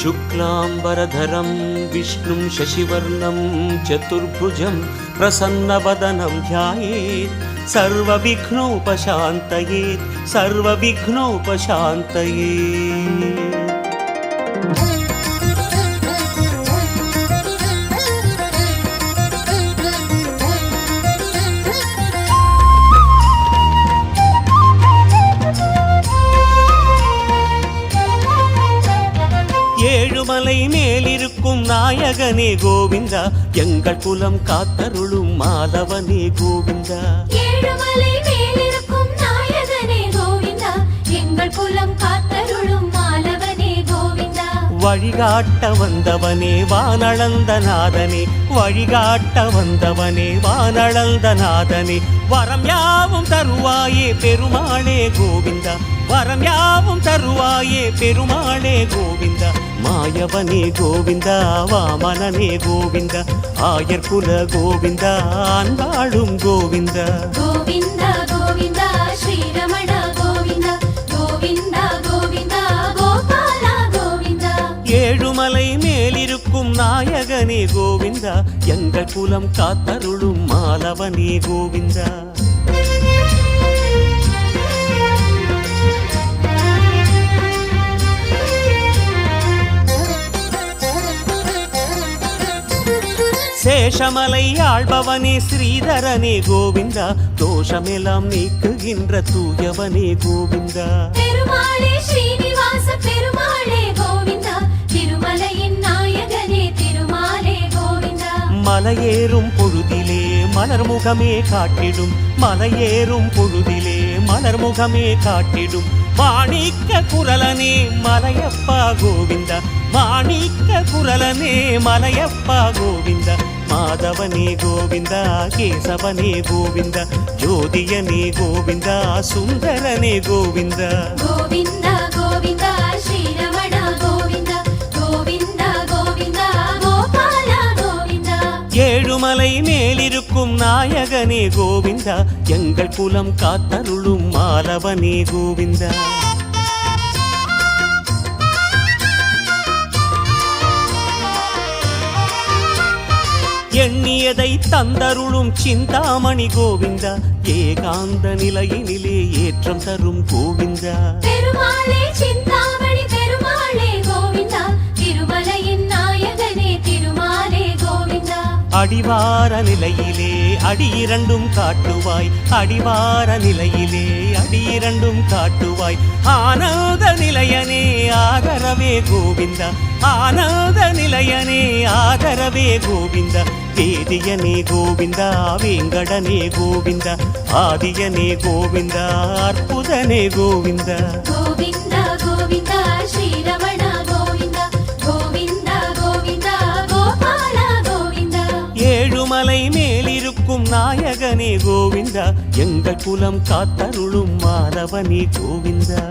शुक्लांबरधरं विष्णुं शशिवर्णं चतुर्भुजं प्रसन्नवदनं ध्यायेत् सर्वविघ्नोपशान्तयेत् सर्वविघ्नोपशान्तयेत्। ஏழுமலை மேலிருக்கும் நாயகனே கோவிந்தா, எங்கள் குலம் காத்தருளும் மாதவனே கோவிந்தா. ஏழுமலை மேலிருக்கும் நாயகனே கோவிந்தா, எங்கள் குலம் காத்தருளும் மாலவனே கோவிந்தா. வழிகாட்ட வந்தவனே வானளந்த நாதனே, வழிகாட்ட வந்தவனே வானளந்த நாதனே, வரம் யாவும் தருவாயே பெருமாளே கோவிந்தா, வரம் யாவும் தருவாயே பெருமாளே கோவிந்தா. மாயவனே கோவிந்தா, வாமனனே கோவிந்தா, ஆயர்குல கோவிந்தா, அன்பாளும் கோவிந்தா. கோவிந்தா கோவிந்தா ஸ்ரீரமண கோவிந்தா, கோவிந்தா கோவிந்தா கோபாலா கோவிந்தா. ஏழுமலை மேலிருக்கும் நாயகனே கோவிந்தா, எங்கள் குலம் காத்தருளும் மாலவனே கோவிந்தா. சேஷமலை ஆள்பவனே ஸ்ரீதரனே கோவிந்தா, தோஷமெல்லாம் நீக்குகின்ற தூயவனே கோவிந்தா. பெருமாளே ஸ்ரீனிவாச பெருமாளே கோவிந்தா, திருமலையின் நாயகனே திருமாலே கோவிந்தா. மலையேறும் பொழுதிலே மலர்முகமே காட்டிடும், மலையேறும் பொழுதிலே மலர்முகமே காட்டிடும், மாணிக்க குரலனே மலையப்பா கோவிந்தா, மாணிக்க குரலனே மலையப்பா கோவிந்தா. மாதவனே கோவிந்தா, கேசவனே கோவிந்தா, ஜோதியனே கோவிந்தா, சுந்தரனே கோவிந்தா. கோவிந்தா கோவிந்தா ஸ்ரீரமண கோவிந்தா, கோவிந்தா கோவிந்தா கோபாலா கோவிந்தா. ஏழுமலை மேலிருக்கும் நாயகனே கோவிந்தா, எங்கள் குலம் காத்தருளும் மாலவனே கோவிந்தா. எண்ணியதை தந்தருளும் சிந்தாமணி கோவிந்தா, ஏகாந்த நிலையினிலே ஏற்றம் தரும் கோவிந்தா. பெருமாளே சிந்தாமணி பெருமாளே கோவிந்தா, திருமலையின் நாயகனே திருமாலே கோவிந்தா. அடிவார நிலையிலே அடியிரண்டும் காட்டுவாய், அடிவார நிலையிலே அடியிரண்டும் காட்டுவாய், ஆனந்த நிலையனே ஆதரவே கோவிந்தா, ஆனந்த நிலையனே ஆதரவே கோவிந்தா. வேதியனே கோவிந்தா, வேங்கடனே கோவிந்தா, ஆதியனே கோவிந்தா, அற்புதனே கோவிந்தா. கோவிந்தா கோவிந்தா ஸ்ரீரமண கோவிந்தா, கோவிந்தா கோவிந்தா கோபாலா கோவிந்தா. ஏழுமலை மேலிருக்கும் நாயகனே கோவிந்தா, எங்கள் குலம் காத்தருளும் மாலவனே கோவிந்தா.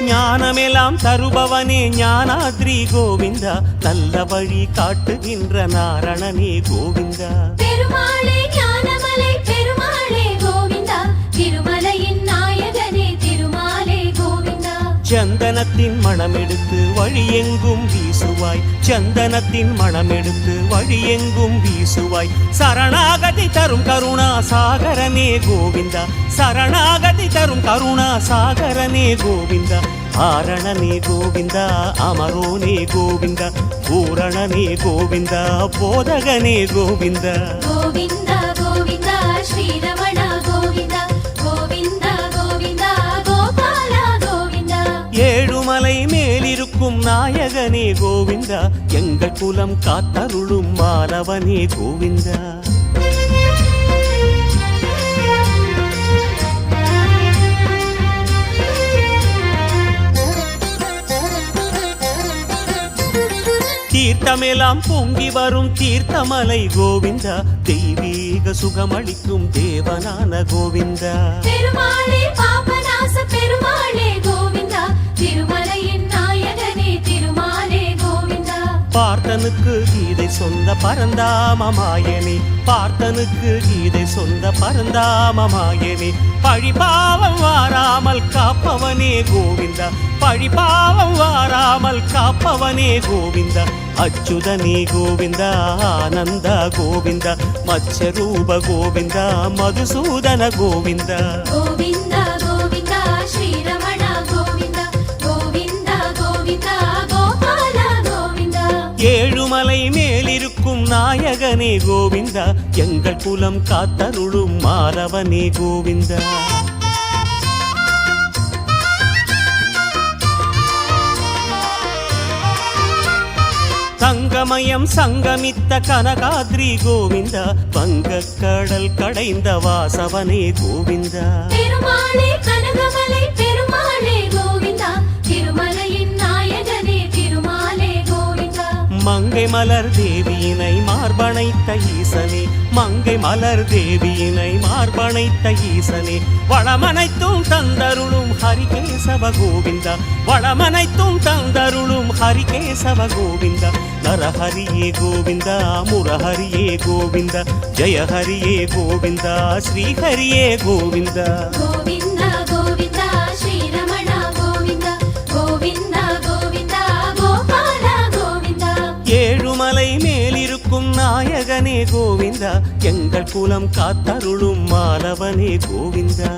ஞானமெல்லாம் தருபவனே ஞானாத்ரி கோவிந்தா, நல்ல வழி காட்டுகின்ற நாரணனே கோவிந்தா. பெருமாளே ஞானமலை பெருமாளே கோவிந்தா, திருமலையின் நாயகனே திருமாலே கோவிந்தா. சந்தனத்தின் மணமெடுத்து வழியெங்கும் வீசுவாய், சந்தனத்தின் மணமெடுத்து வழியெங்கும் வீசுவாய், சரணாகதி தரும் கருணா சாகரனே கோவிந்தா, சரணாகதி தரும் கருணா சாகரனே கோவிந்தா. ஆரணனே கோவிந்தா, அமரோனே கோவிந்தா, பூரணனே கோவிந்தா, போதகனே கோவிந்தா. கோவிந்தா கோவிந்தா ஸ்ரீரமண கோவிந்தா, கோவிந்தா கோவிந்தா கோபாலா கோவிந்தா. ஏழுமலை மேலிருக்கும் நாயகனே கோவிந்தா, எங்கள் குலம் காத்தருளும் மாலவனே கோவிந்தா. தீர்த்தமெல்லாம் பொங்கி வரும் தீர்த்தமலை கோவிந்தா, தெய்வீக சுகமளிக்கும் தேவனான கோவிந்தா. பெருமாளே பாபநாச பெருமாளே கோவிந்தா, திருமலையின் நாயகனே திருமாலே கோவிந்தா. பார்த்த பார்த்தனுக்கு கீதை சொந்த பரந்தாமமாயனே, பார்த்தனுக்கு கீதை சொந்த பரந்தாமமாயனே, பழிபாவம் வாராமல் காப்பவனே கோவிந்தா, பழிபாவம் வாராமல் காப்பவனே கோவிந்தா, அச்சுதனே கோவிந்தா, ஆனந்த கோவிந்தா, மத்ஸ்யரூப கோவிந்தா, மதுசூதன கோவிந்தா. கோவிந்தா கோவிந்தா ஸ்ரீரமண கோவிந்தா, கோவிந்தா கோவிந்தா கோபால கோவிந்தா. ஏழுமலை மேலிருக்கும் நாயகனே கோவிந்தா, எங்கள் குலம் காத்தருளும் மாலவனே கோவிந்தா. சங்கமயம் சங்கமித்த கனகாத்ரி கோவிந்தா, வங்கக்கடல் கடைந்த வாசவனே கோவிந்தா. பெருமாளே கனகமலை பெருமாளே கோவிந்தா, திருமலையின் நாயகனே திருமாலே கோவிந்தா. மங்கை மலர் தேவியினை மார்பணைத்த ஈசனே, மங்கை மலர் தேவியினை மார்பணைத்த ஈசனே, வளமனைத்தும் தந்தருளும் ஹரிகேசவ கோவிந்தா, வளமனைத்தும் தந்தருளும் ஹரிகேசவ கோவிந்தா. நரஹரியே கோவிந்தா, முரஹரியே கோவிந்தா, ஜெயஹரியே கோவிந்தா, ஸ்ரீஹரியே கோவிந்தா. கோவிந்தா கோவிந்தா ஸ்ரீரமண கோவிந்தா, கோவிந்தா கோவிந்தா கோபால கோவிந்தா. ஏழுமலை மேலிருக்கும் நாயகனே கோவிந்தா, எங்கள் குலம் காத்தருளும் மாலவனே கோவிந்தா.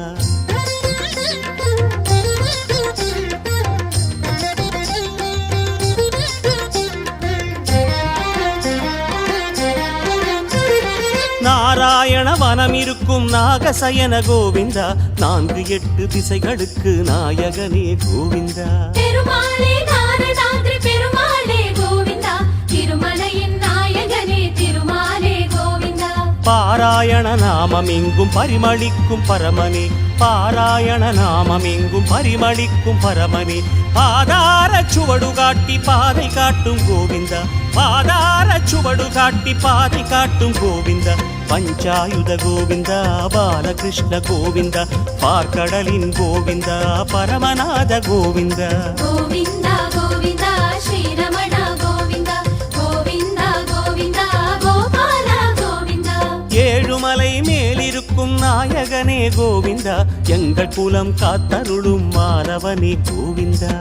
நாராயண வனம் இருக்கும் நாகசயன கோவிந்தா, 4-8 திசைகளுக்கு நாயகனே கோவிந்தா. பெருமாளே நாரதாத்ரி பெருமாளே கோவிந்தா, திருமலையின் நாயகனே திருமாலே கோவிந்தா. பாராயண நாமம் எங்கும் பரிமளிக்கும் பரமனே, பாராயண நாமம் எங்கும் பரிமளிக்கும் பரமனே, பாதார சுவடு காட்டி பாதை காட்டும் கோவிந்தா, பாதார சுவடு காட்டி பாதை காட்டும் கோவிந்தா. பஞ்சாயுத கோவிந்தா, பாலகிருஷ்ண கோவிந்தா, பார்க்கடலின் கோவிந்தா, பரமநாத கோவிந்தா. கோவிந்தா கோவிந்தா ஸ்ரீரமண கோவிந்தா, கோவிந்தா கோவிந்தா கோபால கோவிந்தா. ஏழுமலை மேலிருக்கும் நாயகனே கோவிந்தா, எங்கள் குலம் காத்தருளும் மாலவனே கோவிந்தா.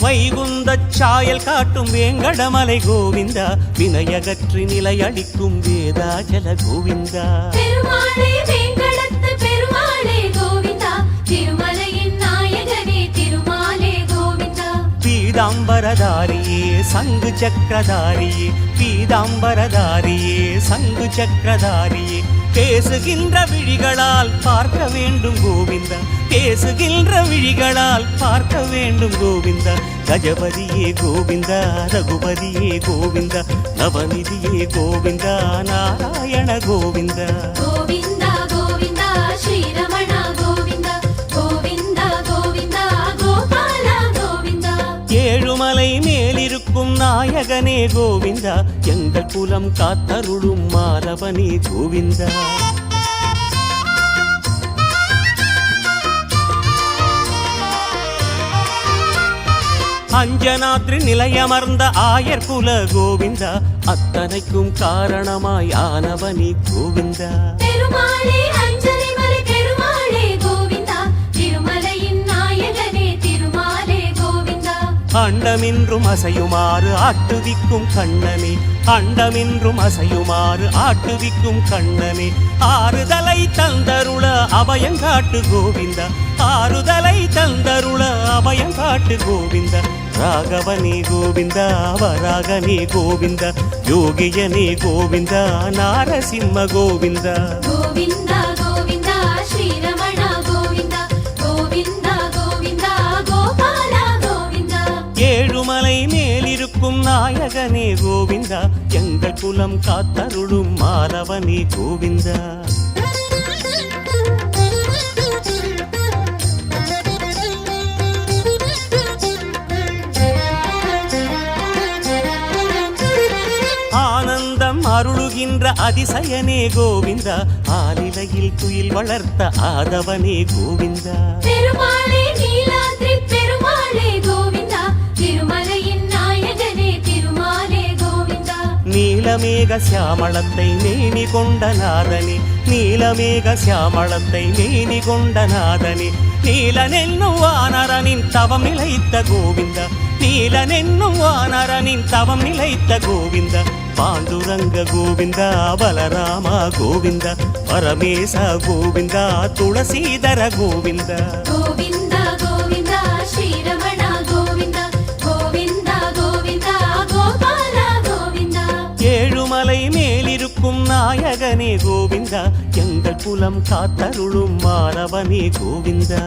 வைகுந்தச் சாயல் காட்டும் வேங்கடமலை கோவிந்தா, வினையகற்றி நிலையளிக்கும் வேதாஜல கோவிந்தா. பெருமாளே வேங்கடத்து பெருமாளே கோவிந்தா, திருமலையின் நாயகனே திருமாலே கோவிந்தா. பீதாம்பரதாரியே சங்கு சக்கரதாரியே, பீதாம்பரதாரியே சங்கு சக்கரதாரியே, பேசுகின்ற விழிகளால் பார்க்க வேண்டும் கோவிந்தா, பேசுகின்ற விழிகளால் பார்க்க வேண்டும் கோவிந்தா. கஜபதியே கோவிந்தா, ரகுபதியே கோவிந்தா, நவநிதியே கோவிந்தா, நாராயண கோவிந்தா. கோவிந்தா கோவிந்தா ஸ்ரீரமண கோவிந்தா, கோவிந்தா கோவிந்தா கோபால கோவிந்தா. ஏழுமலை மேலிருக்கும் நாயகனே கோவிந்தா, எங்கள் குலம் காத்தருளும் மாலவனே கோவிந்தா. அஞ்சனாத்ரி நிலையமர்ந்த ஆயர் குல கோவிந்தா, அத்தனைக்கும் காரணமாய் ஆனவனே கோவிந்தா. பெருமாளே அஞ்சலிமலை பெருமாளே கோவிந்தா, திருமலையின் நாயகனே திருமாலே கோவிந்தா. அண்டமின்றும் அசையுமாறு ஆட்டுவிக்கும் கண்ணனே, அண்டமின்றும் அசையுமாறு ஆட்டுவிக்கும் கண்ணனே, ஆறுதலை தந்தருள அபயங்காட்டு கோவிந்தா, ஆறுதலை தந்தருள அபயங்காட்டு கோவிந்தா. ராகவனே கோவிந்தா, வராகனே கோவிந்தா, யோகியனே கோவிந்தா, நாரசிம்ம கோவிந்தா. கோவிந்தா கோவிந்தா ஸ்ரீரமண கோவிந்தா, கோவிந்தா கோவிந்தா கோபால கோவிந்தா. ஏழுமலை மேலிருக்கும் நாயகனே கோவிந்தா, எங்கள் குலம் காத்தருளும் மாலவனே கோவிந்தா. அருளுகின்ற அதிசயனே கோவிந்தா, ஆலிலையில் துயில் வளர்த்த ஆதவனே கோவிந்தா. பெருமாளே நீலாத்ரி பெருமாளே கோவிந்தா, திருமலையின் நாயகனே திருமாலே கோவிந்தா. நீலமேக சியாமளத்தை மேனி கொண்ட நாதனே, நீலமேக சியாமளத்தை மேனி கொண்ட நாதனே, நீலனென்னும் வானரனின் தவம் நிலைத்த கோவிந்தா, நீலனென்னும் வானரனின் தவம் நிலைத்த கோவிந்தா. பாண்டுரங்க கோவிந்தா, பலராமா கோவிந்தா, பரமேச கோவிந்தா, துளசீதர கோவிந்தா. கோவிந்தா கோவிந்தா ஸ்ரீரமணா கோவிந்தா, கோவிந்தா கோவிந்தா கோபாலா கோவிந்தா. ஏழுமலை மேலிருக்கும் நாயகனே கோவிந்தா, எங்கள் குலம் காத்தருளும் மாணவனே கோவிந்தா.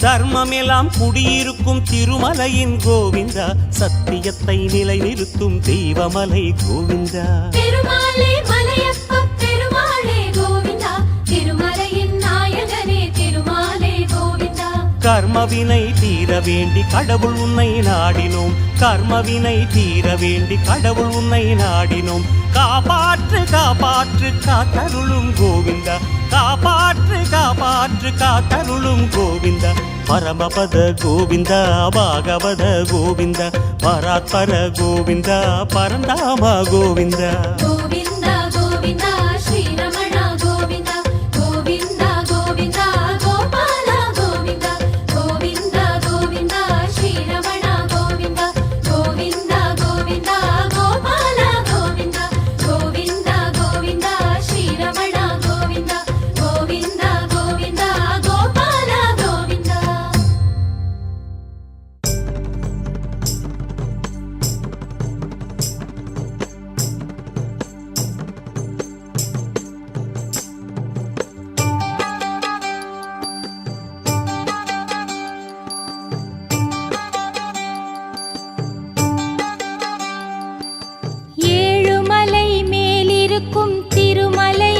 தர்மமெல்லாம் குடியிருக்கும் திருமலையின் கோவிந்தா, சத்தியத்தை நிலைநிறுத்தும் தெய்வமலை கோவிந்தா. பெருமாளே மலையப்ப பெருமாளே கோவிந்தா, திருமலையின் நாயகனே திருமாலே கோவிந்தா. கர்மவினை தீர வேண்டி கடவுள் உன்னை நாடினோம், கர்மவினை தீர வேண்டி கடவுள் உன்னை நாடினோம். காப்பாற்று காப்பாற்று காத்தருளும் கோவிந்தா, காப்பாற்று காப்பாற்று காத்தருளும் கோவிந்தா. பரமபத கோவிந்தா, பாகவத கோவிந்தா, பராத்பர கோவிந்தா, பரந்தாம கோவிந்தா. கோவிந்தா கோவிந்தா ஸ்ரீரமணா கோவிந்தா, கோவிந்தா கோவிந்தா கோபாலா கோவிந்தா, கோவிந்தா கோவிந்தா ஸ்ரீரமணா கோவிந்தா, கோவிந்தா கோவிந்தா கோபாலா கோவிந்தா, கோவிந்தா கோவிந்தா ஸ்ரீரமணா கோவிந்தா, கோவிந்தா கோவிந்தா கோபாலா கோவிந்தா. ஏழுமலை மேலிருக்கும் திருமலை,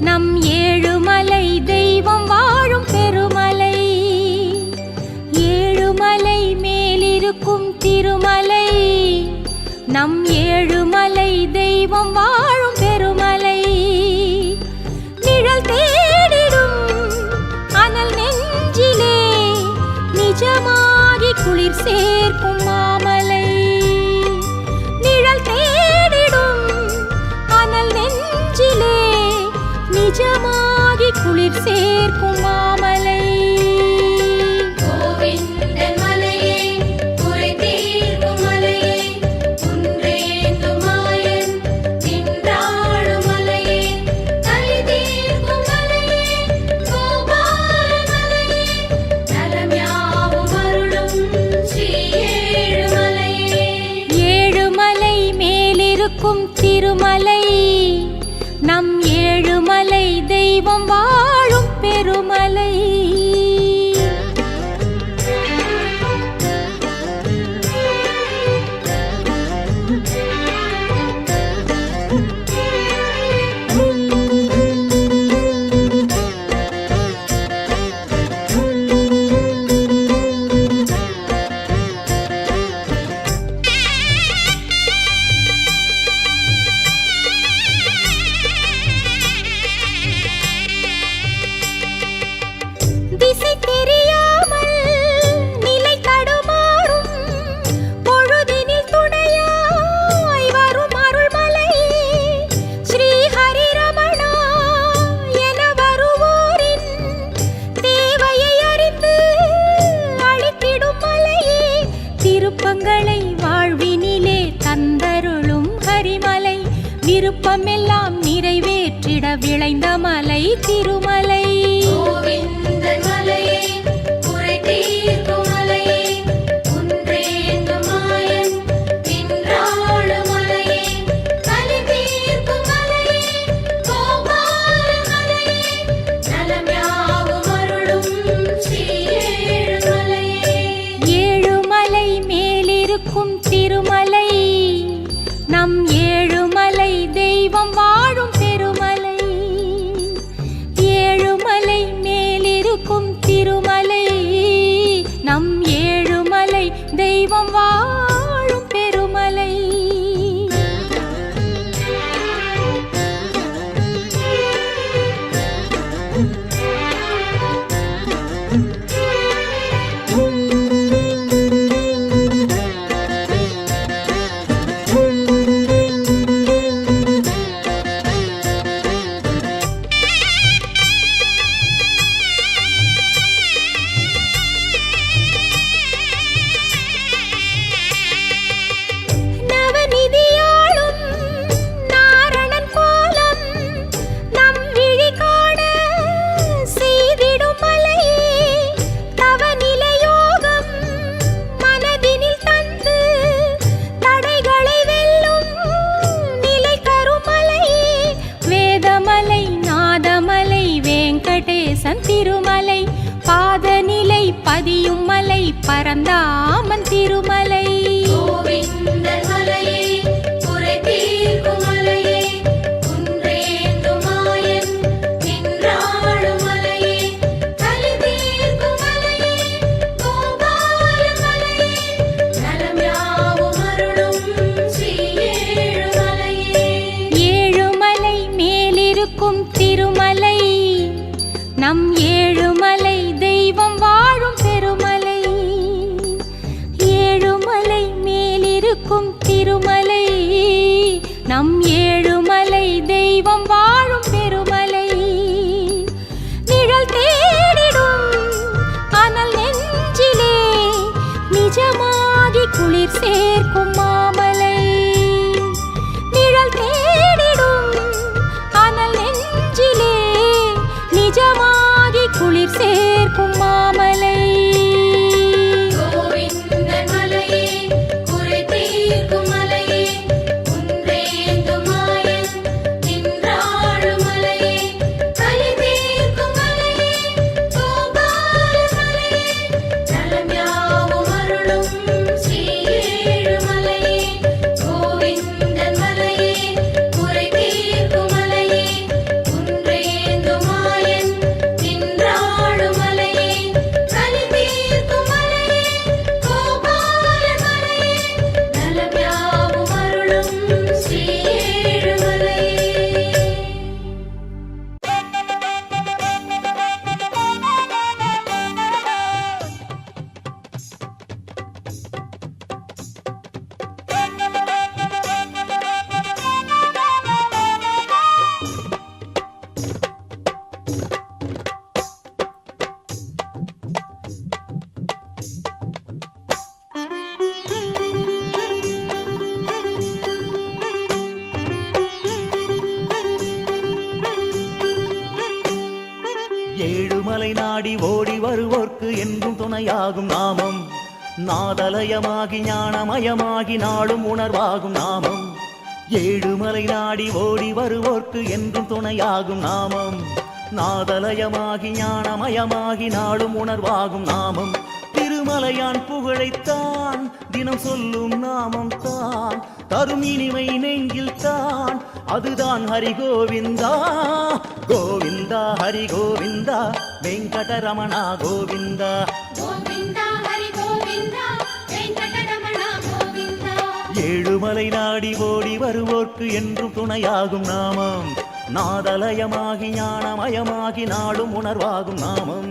நம் ஏழுமலை தெய்வம் வாழும் பெருமலை. ஏழுமலை மேலிருக்கும் திருமலை, நம் ஏழுமலை தெய்வம் வாழும் பெருமலை. நிழல் தேடிடும் அனல் நெஞ்சிலே, நிஜமாகி குளிர் சேர்க்கும் மாமலை. நிழல் தேடிடும் அனல் நெஞ்சிலே, நிஜமாகி குளிர் சேர்க்கும் மாமலை. கோவிந்தன் மலையே குறை தீர்க்கும் மலையே, குன்றேந்தும் மாயன் நின்றாடும் மலையே, கலி தீர்க்கும் மலையே, கோபால மலையே, நலம் யாவும் அருளும் ஸ்ரீ ஏழுமலையே. ஏழுமலை மேலிருக்கும் திருமலை, நம் ஏழுமலை தெய்வம் வாழும் பெருமலை. திசை தெரியாமல் நிலை தடுமாறும் பொழுதினில் துணையாய் வரும் அருள்மலையே, ஸ்ரீ ஹரிரமணா என வருவோரின் தேவையை அறிந்து அளித்திடும் மலையே. திருப்பங்களை வாழ்வினிலே தந்தருளும் ஹரிமலை, விருப்பமெல்லாம் நிறைவேற்றிட விளைந்த மலை திருமலை. கோவிந்தன் மலையே குறை தீர்க்கும் மலையே, குன்றேந்தும் மாயன் நின்றாடும் மலையே, கலி தீர்க்கும் மலையே, கோபால மலையே, நலம் யாவும் அருளும் ஸ்ரீ ஏழுமலையே. ஏழுமலை மேலிருக்கும் திருமலை, நம் ஏழுமலை தெய்வம் வாழும் பெருமலை. ஏழு முருகன் திருமலை, பாதநிலை பதியும் மலை பரந்தாமன் திருமலை. கோவிந்தன் மலையே குறை தீர்க்கும் மலையே, குன்றேந்தும் மாயன் நின்றாளும் மலையே, கலி தீர்க்கும் மலையே, கோபால மலையே, நலம் யாவும் அருளும் ஸ்ரீ ஏழுமலையே. ஏழுமலை மேலிருக்கும் திருமலை, நம் ஏழுமலை தெய்வம் வாழும் பெருமலை. ஏழுமலை மேலிருக்கும் திருமலை, நம் ஏழுமலை தெய்வம் வாழும் பெருமலை. நிழல் தேடிடும் அனல் நெஞ்சிலே, நிஜமாகி குளிர் சேர்க்கும் மாமலை. நிழல் தேடிடும் அனல் நெஞ்சிலே, நிஜமாகி குளிர் சேர்க்கும் மாமலை. கோவிந்தன் மலையே குறை தீர்க்கும் மலையே, குன்றேந்தும் மாயன் நின்றாளும் மலையே, கலி தீர்க்கும் மலையே, கோபால மலையே, நலம் யாவும் அருளும் ஸ்ரீ ஏழுமலையே. கோவிந்தன் மலையே குறை தீர்க்கும் மலையே, குன்றேந்தும் மாயன் நின்றாளும் மலையே, கலி தீர்க்கும் மலையே, கோபால மலையே, நலம் யாவும் அருளும் ஸ்ரீ ஏழுமலையே. ஏழுமலை நாடி ஓடி வருவோர்க்கு என்றும் துணையாகும் நாமம், நாதலயமாகி ஞானமயமாகி நாளும் உணர்வாகும் நாமம். ஏழுமலை நாடி ஓடி வருவோர்க்கு என்றும் துணையாகும் நாமம், நாதலயமாகி ஞானமயமாகி நாளும் உணர்வாகும் நாமம். திருமலையான் புகழைத்தான் தினம் சொல்லும் நாமம் தான், தரும் இனிமை நெஞ்சில் தான், அதுதான் ஹரி கோவிந்தா. கோவிந்தா ஹரி கோவிந்தா, வெங்கடரமணா கோவிந்தா. கோவிந்தா ஹரி கோவிந்தா, வெங்கடரமணா கோவிந்தா. ஏழுமலை நாடி ஓடி வருவோர்க்கு என்றும் துணையாகும் நாமம், நாதலயமாகி ஞானமயமாகி நாளும் உணர்வாகும் நாமம்.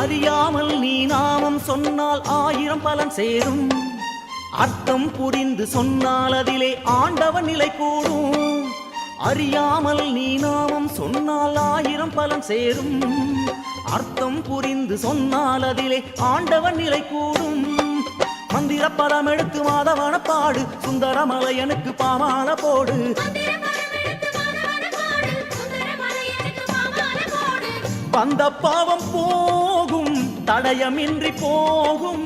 அறியாமல் நீ நாமம் சொன்னால் 1000 பலன் சேரும், அர்த்தம் புரிந்து சொன்னால் அதிலே ஆண்டவன் நிலை கூடும். அறியாமல் நீ நாமம் சொன்னால் 1000 பலன் சேரும், அர்த்தம் புரிந்து சொன்னால் அதிலே ஆண்டவன் நிலை கூடும். மந்திர பலம் எடுத்து மாதவன பாடு, சுந்தரமலையனுக்கு பாமால போடு. அந்த பாவம் போகும் தடயமின்றி போகும்,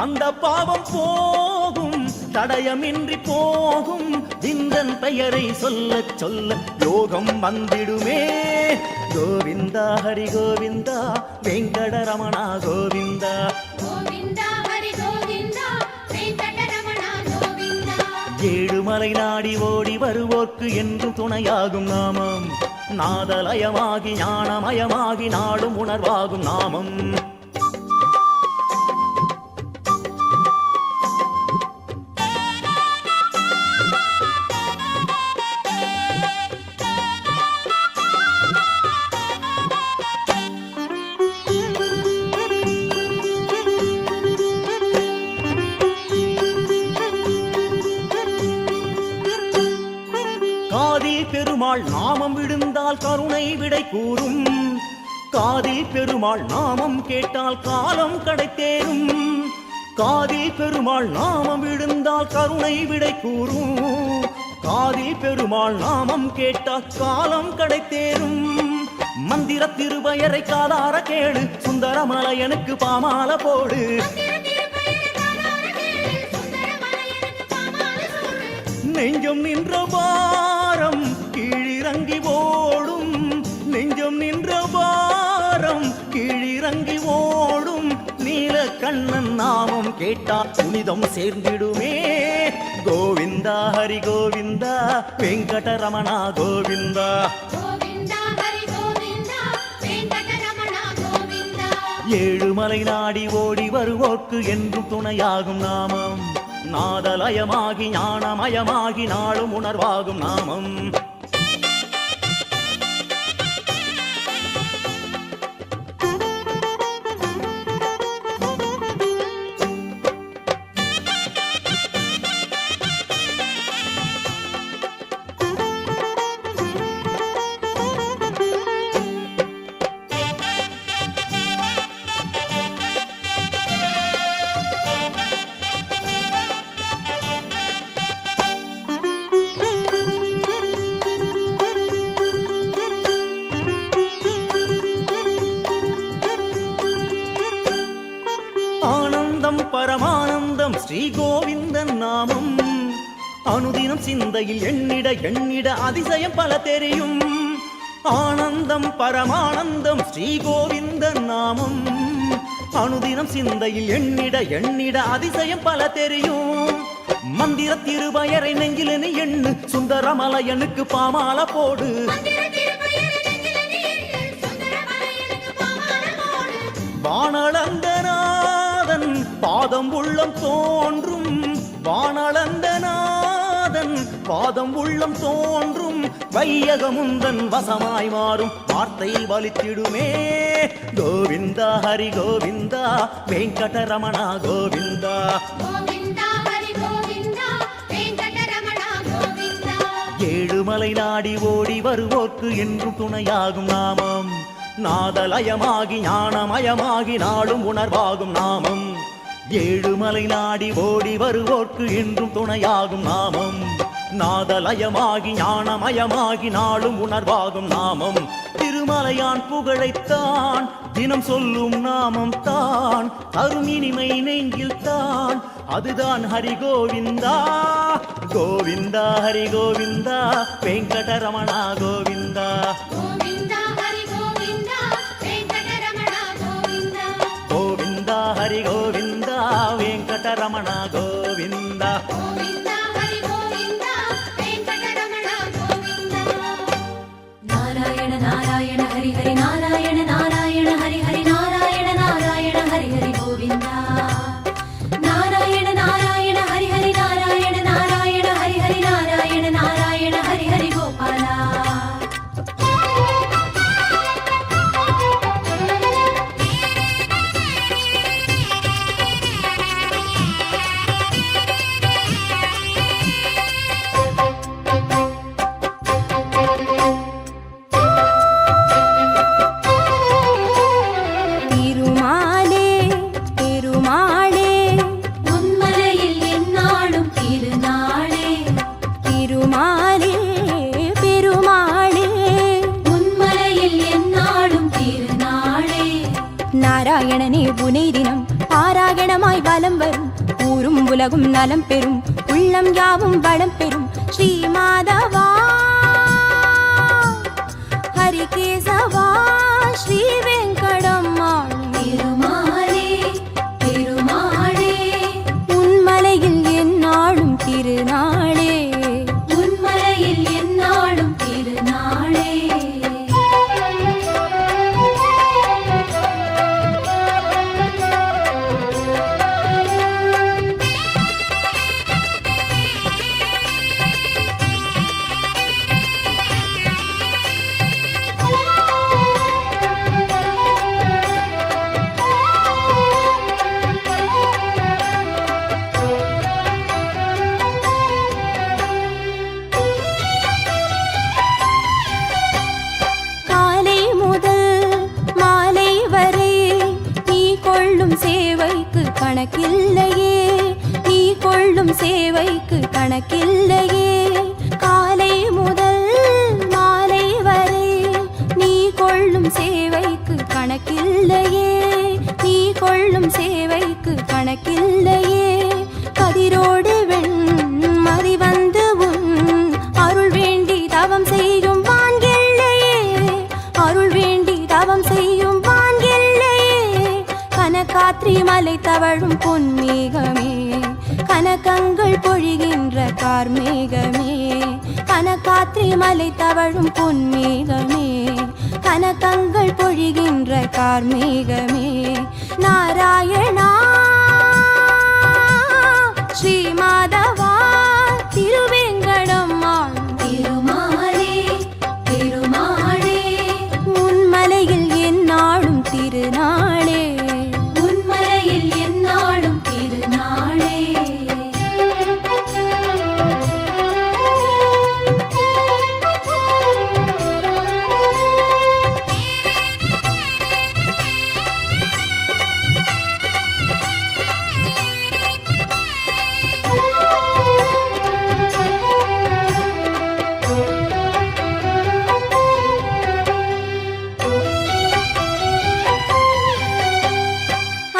அந்த பாவம் போகும் தடயமின்றி போகும். இந்தன் பெயரை சொல்ல சொல்ல யோகம் வந்திடுமே. கோவிந்தா ஹரி கோவிந்தா, வெங்கடரமணா கோவிந்தா. கோவிந்தா ஹரி கோவிந்தா, வெங்கடரமணா கோவிந்தா. ஏழுமலை நாடி ஓடி வருவோர்க்கு என்றும் துணையாகும் நாமம், நாதலயமாகி ஞானமயமாகி நாளும் உணர்வாகும் நாமம். விழுந்தால் கருணை விடை கூறும் காதில் பெருமாள் நாமம் கேட்டால் காலம் கடைத்தேறும் காதில் பெருமாள் நாமம் விழுந்தால் கருணை விடை கூறும் காதில் பெருமாள் நாமம் கேட்டால் காலம் கடைத்தேறும் மந்திர திருவயரை காதார கேளு சுந்தரமலையனுக்கு பாமால போடு நெஞ்சம் நின்ற பாரம் கீழிறங்கி ஓடும் நெஞ்சம் நின்ற பாரம் கீழிறங்கி ஓடும் நீல கண்ணன் நாமம் கேட்டால் புனிதம் சேர்ந்திடுமே கோவிந்தா ஹரி கோவிந்தா வெங்கடரமணா கோவிந்தா ஏழுமலை நாடி ஓடி வருவோர்க்கு என்றும் துணையாகும் நாமம் நாதலயமாகி ஞானமயமாகி நாளும் உணர்வாகும் நாமம் பரமானந்தம் ஸ்ரீ கோவிந்தன் நாமம் அனுதினம் சிந்தையில் எண்ணிட எண்ணிட அதிசயம் பல தெரியும் ஆனந்தம் பரமானந்தம் ஸ்ரீ கோவிந்தன் நாமம் அனுதினம் சிந்தையில் எண்ணிட எண்ணிட அதிசயம் பல தெரியும் மந்திர திருவயரை நெஞ்சிலனு எண்ணு சுந்தரமலையனுக்கு பாமால போடு வானளந்தநாதன் பாதம் உள்ளம் தோன்றும் வானளந்தநாதன் பாதம் உள்ளம் தோன்றும் வையகமுந்தன் வசமாய் மாறும் வார்த்தை வலித்திடுமே கோவிந்தா ஹரி கோவிந்தா வெங்கடரமணா கோவிந்தா ஏழுமலை நாடி ஓடி வருவோர்க்கு என்றும் துணையாகும் நாமம் நாதலயமாகி ஞானமயமாகி நாளும் உணர்வாகும் நாமம் ஏழுமலை நாடி ஓடி வருவோர்க்கு என்றும் துணையாகும் நாமம் நாதலயமாகி ஞானமயமாகி நாளும் உணர்வாகும் நாமம் திருமலையான் புகழைத்தான் தினம் சொல்லும் நாமம் தான் அரும் இனிமை நெஞ்சில் தான் அதுதான் ஹரி கோவிந்தா கோவிந்தா ஹரி கோவிந்தா வெங்கடரமணா கோவிந்தா ஹரி கோவிந்தா வெங்கடரமணா கோவிந்தா நாராயண நாராயண ஹரி ஹரி நாராயண நாராயண ஹரி ஹரி நாராயண நாராயண ஹரி ஹரி கோவிந்தா நாராயண நாராயண ஹரி ஹரி நாராயண நாராயண ஹரி ஹரி நாராயண நாராயண ஹரி ஹரி கோபாலா நாராயணனே புனை தினம் பாராயணமாய் வலம் வரும் ஊரும் உலகும் நலம் பெறும் உள்ளம் யாவும் வளம் பெறும் ஸ்ரீ மாதவா ஹரி கேசவா ஸ்ரீ வெங்கடம்மாள் பெருமாளே பெருமாளே உன்மலையில் எந்நாளும் திருநாளே உன்மலையில் எந்நாளும் திருநாளே கணக்கில்லையே, நீ கொள்ளும் சேவைக்கு கணக்கில்லையே. காலை முதல் மாலை வரை நீ கொள்ளும் சேவைக்கு கணக்கில்லையே, நீ கொள்ளும் சேவைக்கு கணக்கில்லையே. கதிரோடு வெண்மதி வந்து உன் அருள் வேண்டி தவம் செய்யும் வான்கில்லையே, அருள் வேண்டி தவம் செய்யும் வான்கில்லையே. கனகாத்ரி மலை தவழும் பொன்மேகமே, கனகங்கள் பொழிகின்ற கார்மேகமே. கனகாத்ரி மலை தவழும் பொன்மேகமே, கனகங்கள் பொழிகின்ற கார்மேகமே. நாராயணா ஸ்ரீ மாதவா திருவேங்கடம் ஆளும் திருமாலே திருமாலே உன்மலையில் எந்நாளும் திருநாளே, உன்மலையில் எந்நாளும் திருநாளே.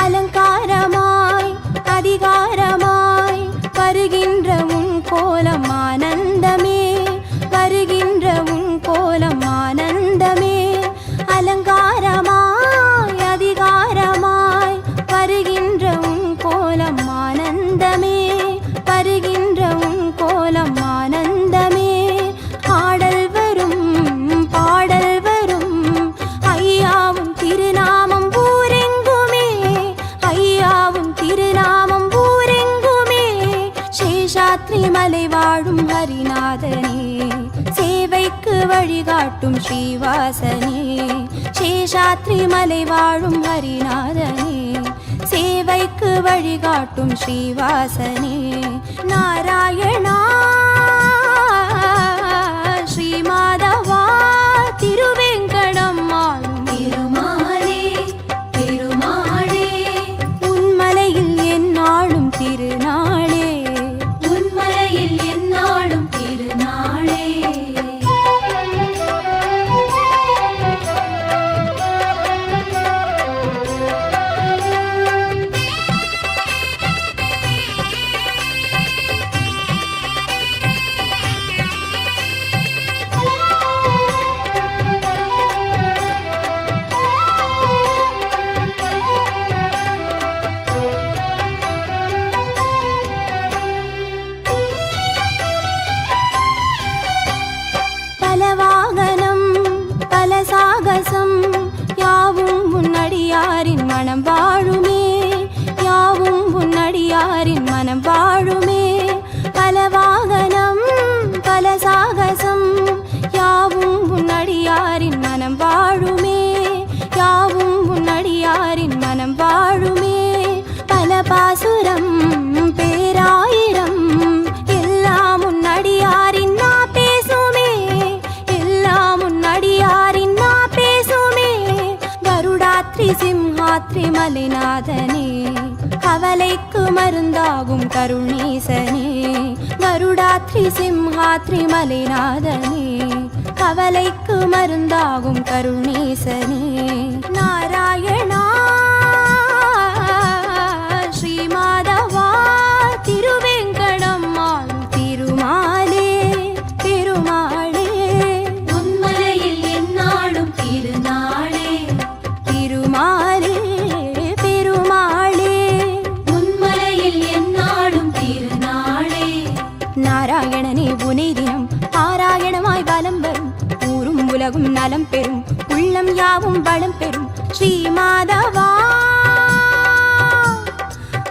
அலங்காரமாய் அதிகாரமாய் வருகின்ற உன் கோலம் ஆனந்தமே, வருகின்ற உன் கோலம் ஆனந்தமே. அலங்காரமாய் அதிகாரமாய் வருகின்ற உன் கோலம் ஆனந்தமே, வருகின்ற உன் கோலம் ஆனந்தமே. ஆடல் வரும் பாடல் வரும் ஐயாவும் திருநாமம் ஊரெங்குமே, ஐயாவும் திருநாமம் ஊரெங்குமே. சேஷாத்ரி மலை வாழும் ஹரிநாதனே, சேவைக்கு வழிகாட்டும் ஸ்ரீவாசனே. சேஷாத்ரி மலை வாழும் ஹரிநாதனே, சேவைக்கு வழிகாட்டும் ஸ்ரீவாசனே. நாராயணா ஸ்ரீ மாதவா திருவேங்கடம் ஆளும் திருமாலே திருமாலே உன்மலையில் எந்நாளும் திருநாளே, உன்மலையில் எந்நாளும் திருநாளே. பல வாகனம் பல சாகசம் யாவும் உன்னடியாரின் மனம் வாழுமே, யாவும் உன்னடியாரின் மனம் வாழுமே. பல வாகனம் பல சாகசம் யாவும் உன்னடியாரின் மனம் வாழுமே, யாவும் உன்னடியாரின் மனம் வாழுமே. பல பாசுரம் பேராயிரம் எல்லாம் உன்னடியாரின் நா பேசுமே, எல்லாம் உன்னடியாரின் நா பேசுமே. கருடாத்ரி சிம்ஹாத்ரி மலைநாதனே, கவலைக்கு மருந்தாகும் கருணீசனே. கருடாத்ரி சிம்ஹாத்ரி மலைநாதனே, கவலைக்கு மருந்தாகும் கருணீசனே. நாராயணா ஸ்ரீ மாதவா திருவேங்கடம் ஆளும் திருமாலே, திருமாளே உன்மலையில் எந்நாளும் திருநாளே, திருமாலே பெருமாளே. உன்மலையில் எந்நாளும் திருநாளே. நாராயணனே உனை தினம் பாராயணமாய் வலம் வரும், ஊரும் உலகும் நலம் பெறும், உள்ளம் யாவும் வளம் பெறும். ஸ்ரீ மாதவா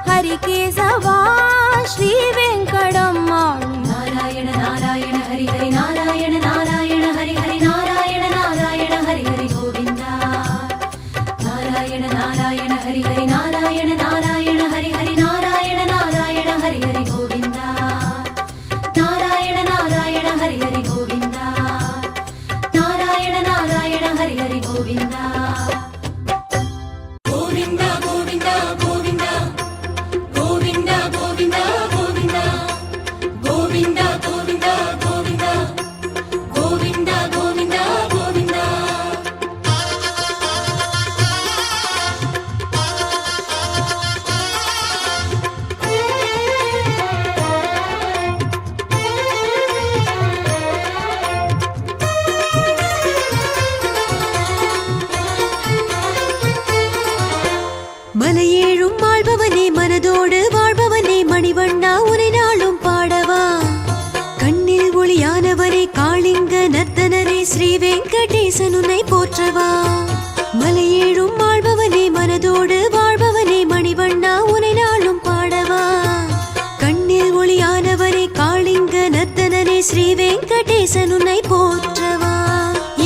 ஹரிகேசவா ஸ்ரீ வெங்கடம் ஆளும் நாராயண நாராயண ஹரி ஹரி நாராயண நாராயண ஹரி ஹரி நாராயண நாராயண ஹரி ஹரி கோவிந்தா. நாராயண நாராயண ஹரி ஹரி நாராயண நாராயண ஹரி ஹரி நாராயண நாராயண ஹரி ஹரி கோவிந்தா. நாராயண நாராயண ஹரி ஹரி கோவிந்தா. நாராயண நாராயண ஹரி ஹரி கோவிந்தா. கோவிந்தா கோவிந்தா கோவிந்தா வெங்கடேசன் உன்னை போற்றவா மலையேழும் வாழ்பவனே மனதோடு வாழ்பவனே மணிவண்ணா உனை நாளும் பாடவா கண்ணில் ஒளியானவனே காளிங்க நர்த்தனனே ஸ்ரீ வெங்கடேசன் உன்னை போற்றவா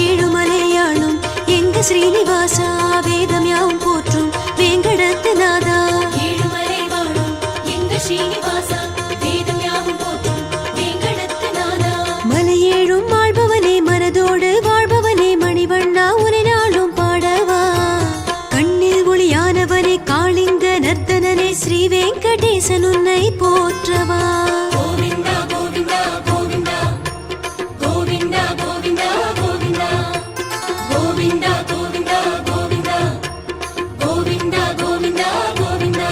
ஏழுமலையாளும் எங்க ஸ்ரீனிவாசா வேதம் யாவும் போற்றும் வேங்கடத்து நாதா ஏழுமலை வாழும் எங்க ஸ்ரீனிவாசா வேதம் யாவும் போற்றும் வேங்கடத்து நாதா மலையேழும் வாழ்பவனே மனதோடு வாழ்பவனே மணிவண்ணா உனை நாளும் பாடவா கண்ணில் ஒளியானவனே காளிங்க நர்த்தனனே ஸ்ரீ வெங்கடேசன் உன்னை போற்றவா கோவிந்தா கோவிந்தா கோவிந்தா கோவிந்தா கோவிந்தா கோவிந்தா கோவிந்தா கோவிந்தா கோவிந்தா கோவிந்தா கோவிந்தா கோவிந்தா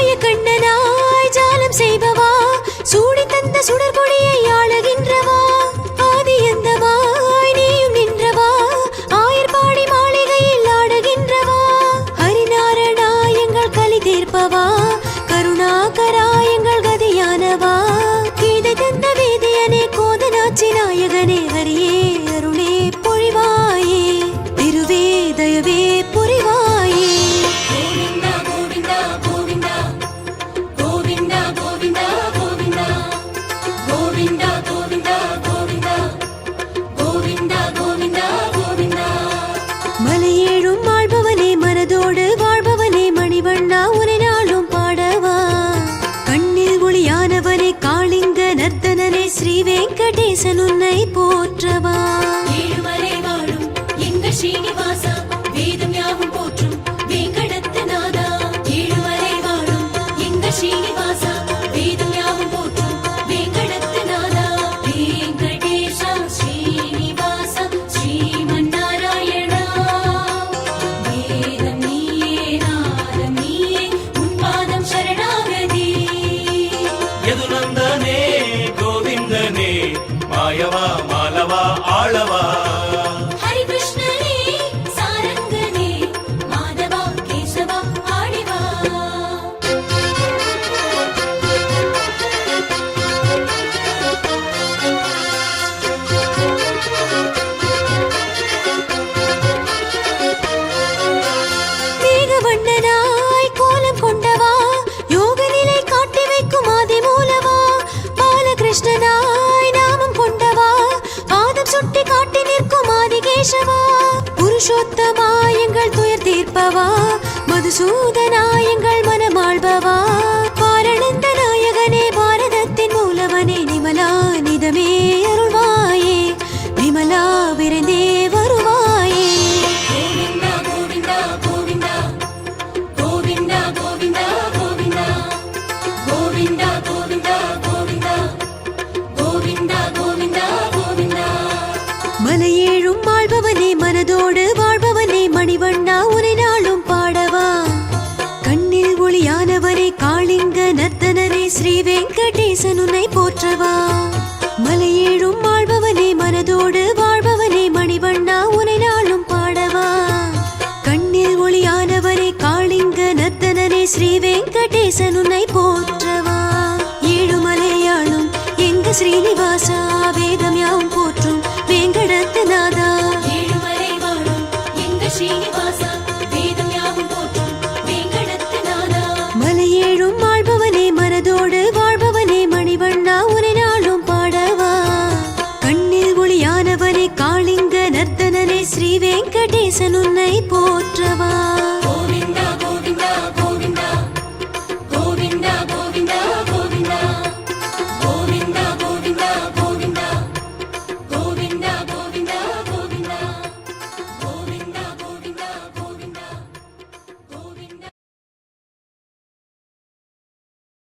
மாயக்கண்ணனாய் ஜாலம் செய்பவா சூடி தந்த சுடர்கொடியை ஆளுகின்றவா ஆதி எந்தவாய் நீயும் நின்றவா ஆயர்பாடி மாளிகையில் ஆடுகின்றவா ஹரிநாரணா எங்கள் கலி தீர்ப்பவா கருணாகரா எங்கள் கதியானவா கீதை தந்த வேதியனே கோதனாட்சி நாயகனே ஹரியே அருளே பொழிவாயே திருவே தயவே புரிவாயே கோவிந்தா கோவிந்தா கோவிந்தா கோவிந்தா கோவிந்தா கோவிந்தா கோவிந்தா கோவிந்தா கோவிந்தா கோவிந்தா கோவிந்தா கோவிந்தா மலையேழும் வாழ்பவனே மனதோடு வாழ்பவனே மணிவண்ணா உனை நாளும் பாடவா கண்ணில் ஒளியானவனே காளிங்க நர்த்தனனே ஸ்ரீ வெங்கடேசன் உன்னை போற்றவா ஏழுமலை வாழும் எங்க ஸ்ரீனிவாசா வேதம் யாவும் போற்றும் வேங்கடத்து நாதா ஏழுமலை வாழும் எங்க ஸ்ரீனிவாசா வேதம் யாவும் போற்றும் வேங்கடத்து நாதா வெங்கடேஷா ஸ்ரீனிவாசா ஸ்ரீமன்னாராயணா வேதம் நீயே நாதம் நீயே உன் பாதம் சரணாகதி ಯದುನಂದನೇ ಗೋವಿಂದನೇ ಮಾಯವಾ ಮಾಲವಾ ಆಳವಾ ஹரி கிருஷ்ணனே சாரங்கனே மாதவா கேசவா ஆடிவா மேகவண்ணனாய் கோலம் கொண்டவா யோக நிலை காட்டி வைக்கும் ஆதி மூலவா பாலகிருஷ்ணனாய் நாமம் கொண்டவா பாதம் சுட்டி காட்டி நிற்கும் ஆதிகேசவா புருஷோத்தமா எங்கள் துயர் தீர்ப்பவா மதுசூதனா எங்கள் மனமாள்பவா பாரணந்த நாயகனே பாரதத்தின் மூலவனே நிமலா நிதமே அருள்வாயே விமலா விரைந்தே வருவாயே கோவிந்தா கோவிந்தா கோவிந்தா கோவிந்தா கோவிந்தா கோவிந்தா கோவிந்தா கோவிந்தா கோவிந்தா கோவிந்தா கோவிந்தா கோவிந்தா மலையேழும் வாழ்பவனே மனதோடு வாழ்பவனே மணிவண்ணா உனை நாளும் பாடவா கண்ணில் ஒளியானவனே காளிங்க நர்த்தனனே ஸ்ரீ வெங்கடேசன் உன்னை போற்றவா மலையேழும் வாழ்பவனே மனதோடு வாழ்பவனே மணிவண்ணா உனை நாளும் பாடவா கண்ணில் ஒளியானவனே காளிங்க நர்த்தனனே ஸ்ரீ வெங்கடேசன் உன்னை போற்றவா ஏழுமலையாளும் எங்க ஸ்ரீனிவாசா வேதம் யாவும் போற்றும் வேங்கடத்து நாதா ஏழுமலை வாழும் எங்க ஸ்ரீனிவாசா வேதம் யாவும் போற்றும் வேங்கடத்து நாதா மலையேழும் வாழ்பவனே மனதோடு வாழ்பவனே மணிவண்ணா உனை நாளும் பாடவா கண்ணில் ஒளியானவனே காளிங்க நர்த்தனனே ஸ்ரீ வெங்கடேசன் உன்னை போற்றவா